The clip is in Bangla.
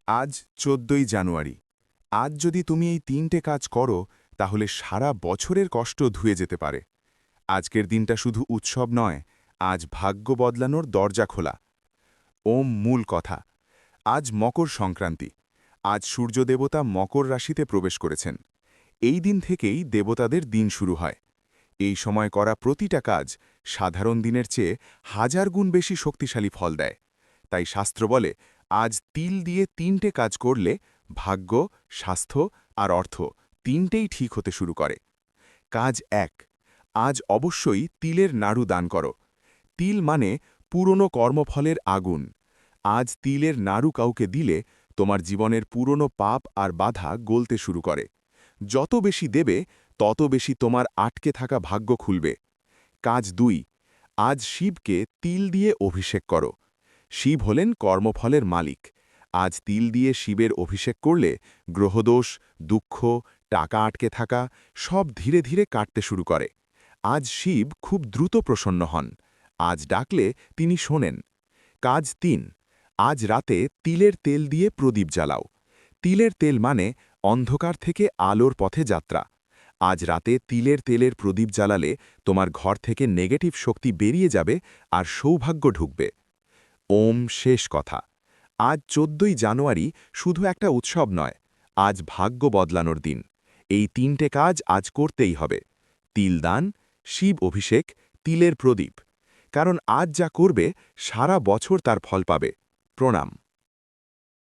আজ ১৪ই জানুয়ারি। আজ যদি তুমি এই ৩টে কাজ করো তাহলে সারা বছরের কষ্ট ধুয়ে যেতে পারে। আজকের দিনটা শুধু উৎসব নয়, আজ ভাগ্য বদলানোর দরজা খোলা। ওম মূল কথা। আজ মকর সংক্রান্তি। আজ সূর্যদেবতা মকর রাশিতে প্রবেশ করেছেন। এই দিন থেকেই দেবতাদের দিন শুরু হয়। এই সময় করা প্রতিটা কাজ সাধারণ দিনের চেয়ে হাজার গুণ বেশি শক্তিশালী ফল দেয়। তাই শাস্ত্র বলে, আজ তিল দিয়ে ৩টে কাজ করলে ভাগ্য, স্বাস্থ্য আর অর্থ তিনটেই ঠিক হতে শুরু করে। কাজ ১। আজ অবশ্যই তিলের নাড়ু দান করো। তিল মানে পুরনো কর্মফলের আগুন। আজ তিলের নাড়ু কাউকে দিলে তোমার জীবনের পুরনো পাপ আর বাধা গলতে শুরু করে। যত বেশি দেবে, তত বেশি তোমার আটকে থাকা ভাগ্য খুলবে। কাজ ২। আজ শিবকে তিল দিয়ে অভিষেক করো। শিব হলেন কর্মফলের মালিক। আজ তিল দিয়ে শিবের অভিষেক করলে গ্রহদোষ, দুঃখ, টাকা আটকে থাকা সব ধীরে ধীরে কাটতে শুরু করে। আজ শিব খুব দ্রুত প্রসন্ন হন। আজ ডাকলে তিনি শোনেন। কাজ ৩। আজ রাতে তিলের তেল দিয়ে প্রদীপ জ্বালাও। তিলের তেল মানে অন্ধকার থেকে আলোর পথে যাত্রা। আজ রাতে তিলের তেলের প্রদীপ জ্বালালে তোমার ঘর থেকে নেগেটিভ শক্তি বেরিয়ে যাবে আর সৌভাগ্য ঢুকবে। ওম শেষ কথা। আজ ১৪ই জানুয়ারি শুধু একটা উৎসব নয়, আজ ভাগ্য বদলানোর দিন। এই ৩টে কাজ আজ করতেই হবে। তিলদান, শিব অভিষেক, তিলের প্রদীপ। কারণ আজ যা করবে সারা বছর তার ফল পাবে। প্রণাম।